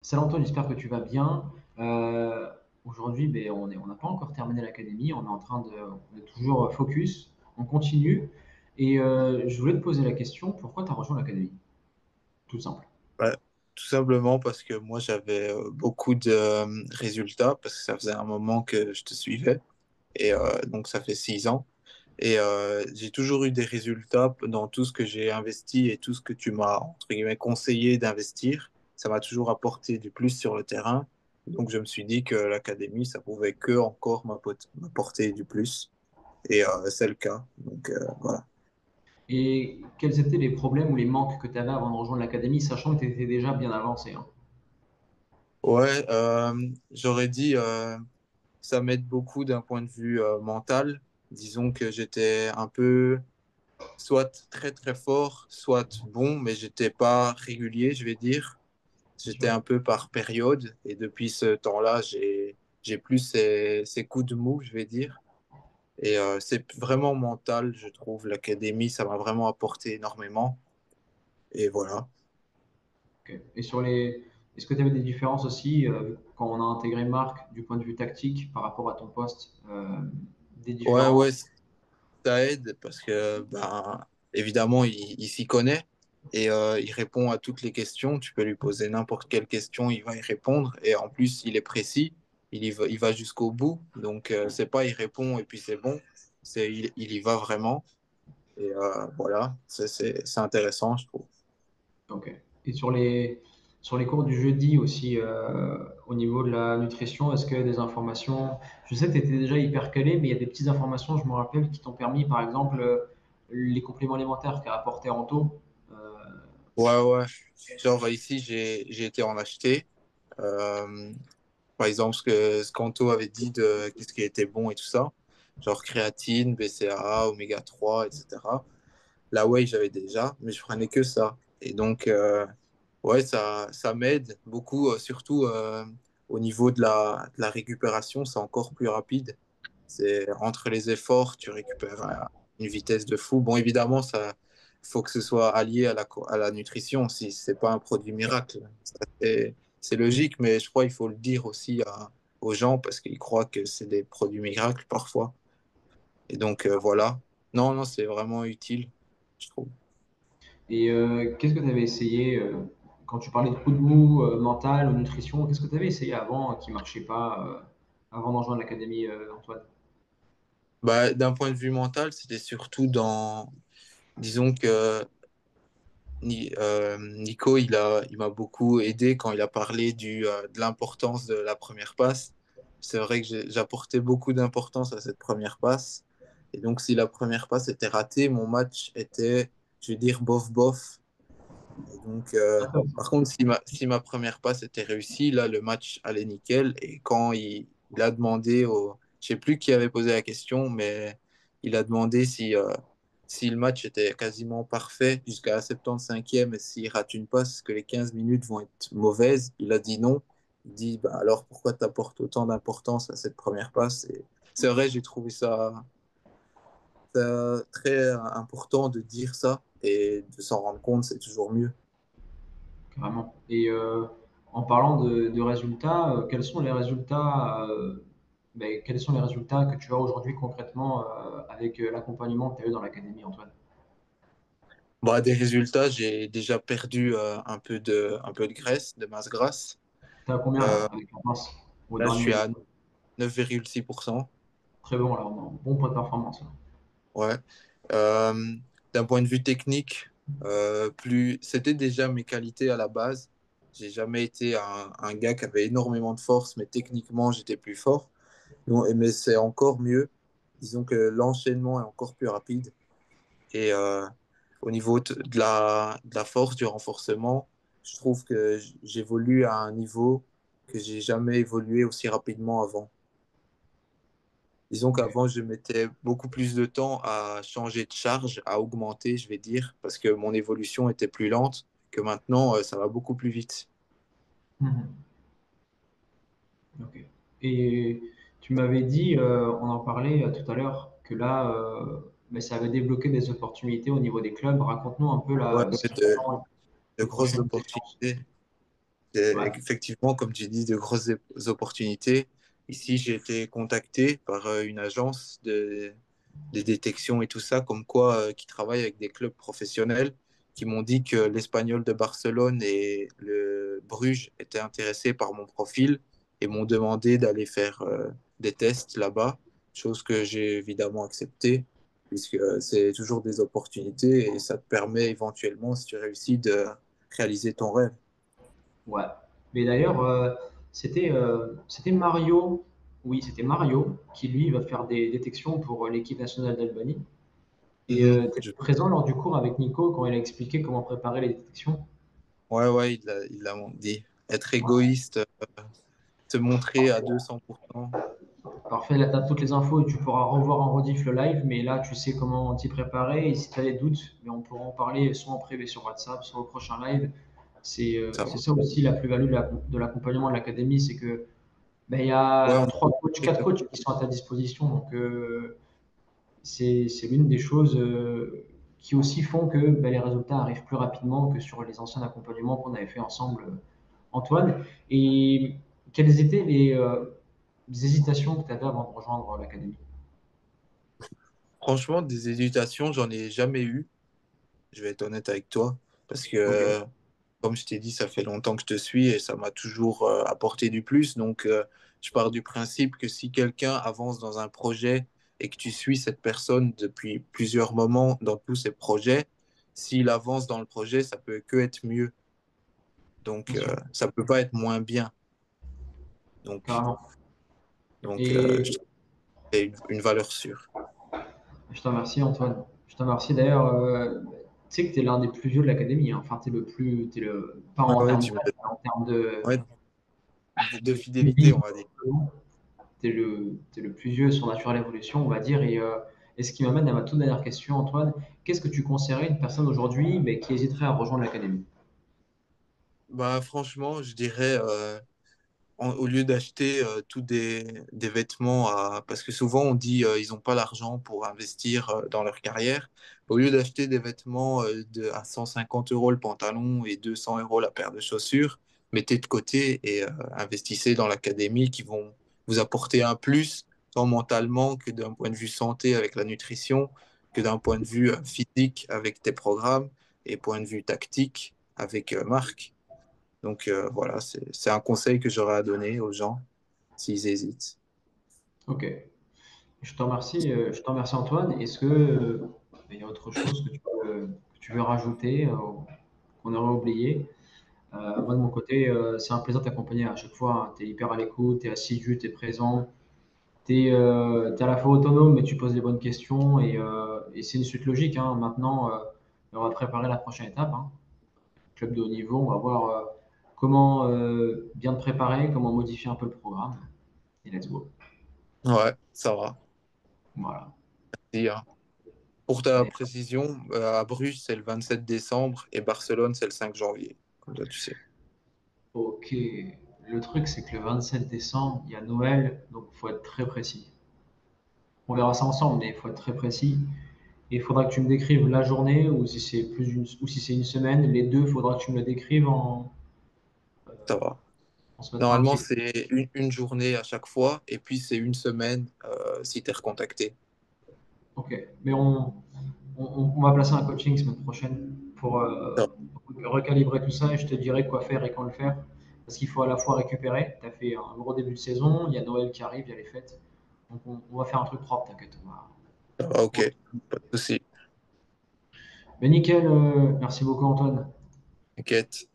Salut Antoine, j'espère que tu vas bien. Euh, Aujourd'hui, on n'a pas encore terminé l'académie, on est en train on est toujours focus, on continue. Et je voulais te poser la question, pourquoi tu as rejoint l'académie? Tout simple. Ouais, tout simplement parce que moi j'avais beaucoup de résultats parce que ça faisait un moment que je te suivais et donc ça fait 6 ans et j'ai toujours eu des résultats dans tout ce que j'ai investi et tout ce que tu m'as entre guillemets conseillé d'investir. Ça m'a toujours apporté du plus sur le terrain. Donc je me suis dit que l'académie ça pouvait que encore m'apporter du plus et c'est le cas. Donc voilà. Et quels étaient les problèmes ou les manques que tu avais avant de rejoindre l'académie, sachant que tu étais déjà bien avancé, hein? Ouais, j'aurais dit. Ça m'aide beaucoup d'un point de vue mental. Disons que j'étais un peu soit très très fort, soit bon, mais j'étais pas régulier, je vais dire. Bien J'étais sûr. un peu par période et depuis ce temps-là, j'ai plus ces coups de mou, je vais dire. Et c'est vraiment mental, je trouve. L'académie, ça m'a vraiment apporté énormément. Et voilà. Ok. Est-ce que tu avais des différences aussi quand on a intégré Marc du point de vue tactique par rapport à ton poste, des Ouais, différences? ouais, ça aide parce que, ben, évidemment, il s'y connaît et il répond à toutes les questions. Tu peux lui poser n'importe quelle question, il va y répondre. Et en plus, il est précis, il va jusqu'au bout. Donc, c'est pas il répond et puis c'est bon. Il y va vraiment. Et voilà, c'est intéressant, je trouve. Ok. Et sur les cours du jeudi aussi, au niveau de la nutrition, est-ce qu'il y a des informations? Je sais que tu étais déjà hyper calé, mais il y a des petites informations, je me rappelle, qui t'ont permis, par exemple, les compléments alimentaires qu'a apporté Anto. Euh, Ouais, ouais. Genre, ici, j'ai été en acheter. Euh, Par exemple, ce qu'Anto avait dit de qu'est-ce qui était bon et tout ça, genre créatine, BCAA, oméga 3, etc. La whey, j'avais déjà, mais je prenais que ça. Et donc, ouais, ça m'aide beaucoup, surtout au niveau de la récupération, c'est encore plus rapide. C'est entre les efforts, tu récupères à une vitesse de fou. Bon, évidemment, ça faut que ce soit allié à la nutrition, si c'est pas un produit miracle. C'est logique, mais je crois qu'il faut le dire aussi aux gens parce qu'ils croient que c'est des produits miracles parfois. Et donc, voilà. Non, non, c'est vraiment utile, je trouve. et qu'est-ce que tu avais essayé quand tu parlais de coup de mou mental ou nutrition? Qu'est-ce que tu avais essayé avant qui marchait pas avant de rejoindre l'académie, Antoine? Bah, d'un point de vue mental, c'était surtout dans, disons que Nico, il m'a beaucoup aidé quand il a parlé de l'importance de la première passe. C'est vrai que j'apportais beaucoup d'importance à cette première passe. Et donc, si la première passe était ratée, mon match était, je vais dire, bof bof. Et donc, par contre, si ma première passe était réussie, là, le match allait nickel. Et quand il a demandé je sais plus qui avait posé la question, mais il a demandé si le match était quasiment parfait jusqu'à la 75e et s'il rate une passe, est-ce que les 15 minutes vont être mauvaises? Il a dit non. Il dit, bah, alors pourquoi tu apportes autant d'importance à cette première passe? Et c'est vrai, j'ai trouvé ça très important de dire ça et de s'en rendre compte, c'est toujours mieux. Carrément. Et en parlant de résultats, quels sont les résultats que tu as aujourd'hui concrètement avec l'accompagnement que tu as eu dans l'académie, Antoine? Bah, des résultats, j'ai déjà perdu un peu de graisse, de masse grasse. Tu es à combien là Euh, avec la masse au Là, je suis dernier? à 9,6%. Très bon, alors bon point de performance, là. Ouais. Euh, D'un point de vue technique, c'était déjà mes qualités à la base. J'ai jamais été un gars qui avait énormément de force, mais techniquement, j'étais plus fort. Mais c'est encore mieux. Disons que l'enchaînement est encore plus rapide. Et au niveau de la force, du renforcement, je trouve que j'évolue à un niveau que j'ai jamais évolué aussi rapidement avant. Disons Ok. qu'avant, je mettais beaucoup plus de temps à changer de charge, à augmenter, je vais dire, parce que mon évolution était plus lente, que maintenant, ça va beaucoup plus vite. Mhm. Ok. Et tu m'avais dit, on en parlait tout à l'heure, que là, ça avait débloqué des opportunités au niveau des clubs. Raconte-nous un peu Ouais, là, ouais, ce qui attend de les grosses prochaines échéances. opportunités. C'est Ouais, effectivement, comme tu dis, de grosses opportunités. Ici, j'ai été contacté par une agence de détection et tout ça, comme quoi, qui travaille avec des clubs professionnels, qui m'ont dit que l'Espagnol de Barcelone et le Bruges étaient intéressés par mon profil et m'ont demandé d'aller faire des tests là-bas, chose que j'ai évidemment acceptée, puisque c'est toujours des opportunités et ça te permet éventuellement, si tu réussis, de réaliser ton rêve. ouais. Mais d'ailleurs, c'était Mario, oui, c'était Mario qui lui va faire des détections pour l'équipe nationale d'Albanie. Et Mhm. tu étais présent lors du cours avec Nico quand il a expliqué comment préparer les détections. Ouais, ouais, il l'a dit. Être égoïste, se montrer à 200%. Parfait, là, tu as toutes les infos et tu pourras revoir en rediff le live, mais là, tu sais comment t'y préparer. Et si tu as des doutes, mais on pourra en parler soit en privé sur WhatsApp, soit au prochain live. Ça C'est va. ça aussi la plus-value de l'accompagnement de l'académie, c'est que ben, il y Ouais, a on trois coachs, quatre coachs qui sont à ta disposition. Donc, c'est l'une des choses qui aussi font que ben, les résultats arrivent plus rapidement que sur les anciens accompagnements qu'on avait fait ensemble, Antoine. Et quelles étaient les hésitations que tu avais avant de rejoindre l'académie? franchement, des hésitations, j'en ai jamais eu. Je vais être honnête avec toi. Parce Ok, que, comme je t'ai dit, ça fait longtemps que je te suis et ça m'a toujours apporté du plus. Donc, je pars du principe que si quelqu'un avance dans un projet et que tu suis cette personne depuis plusieurs moments dans tous ses projets, s'il avance dans le projet, ça peut que être mieux. Donc, bien sûr, ça peut pas être moins bien. Donc, carrément. donc je Et trouve que c'est une valeur sûre. je te remercie, Antoine. Je te remercie. D'ailleurs, tu sais que tu es l'un des plus vieux de l'académie, hein. Enfin, t'es le, pas Ouais, en ouais, termes d'âge, mais en termes ouais, de de fidélité, suivi. on va dire. T'es le plus vieux sur Natural Evolution, on va dire. Et ce qui m'amène à ma toute dernière question, Antoine. Qu'est-ce que tu conseillerais à une personne aujourd'hui mais qui hésiterait à rejoindre l'académie? Bah, franchement, je dirais, au lieu d'acheter tous des vêtements parce que souvent on dit ils n'ont pas l'argent pour investir dans leur carrière, au lieu d'acheter des vêtements à 150 euros le pantalon et 200 euros la paire de chaussures, mettez de côté et investissez dans l'académie qui vont vous apporter un plus, tant mentalement que d'un point de vue santé avec la nutrition, que d'un point de vue physique avec tes programmes et point de vue tactique avec Marc. Donc voilà, c'est un conseil que j'aurais à donner aux gens s'ils hésitent. Ok. Je te remercie Antoine. Est-ce que il y a autre chose que tu veux rajouter, qu'on aurait oublié? Moi, de mon côté, c'est un plaisir de t'accompagner à chaque fois. Tu es hyper à l'écoute, tu es assidu, tu es présent. Tu es, à la fois autonome, mais tu poses les bonnes questions. Et c'est une suite logique, hein. Maintenant, on va préparer la prochaine étape, hein. Club de haut niveau, on va voir comment bien te préparer, comment modifier un peu le programme. Et let's go. Ouais, ça va. Voilà. Et, pour ta Allez. précision, à Bruges, c'est le 27 décembre et Barcelone, c'est le 5 janvier. Comme ça, tu sais. Ok. Le truc, c'est que le 27 décembre, il y a Noël, donc il faut être très précis. On verra ça ensemble, mais il faut être très précis. Et il faudra que tu me décrives la journée, ou si c'est une semaine, les deux, il faudra que tu me le décrives Ça va. on se mettra un Normalement, petit. c'est une journée à chaque fois et puis c'est une semaine si tu es recontacté. Ok. Mais on va placer un coaching semaine prochaine Ça pour recalibrer tout ça et je te dirai quoi faire et quand le faire. Parce qu'il faut à la fois récupérer. Tu as fait un gros début de saison, il y a Noël qui arrive, il y a les fêtes. Donc on va faire un truc propre, t'inquiète. va, On va- ok. Pas de souci. Mais nickel, merci beaucoup Antoine. T'inquiète.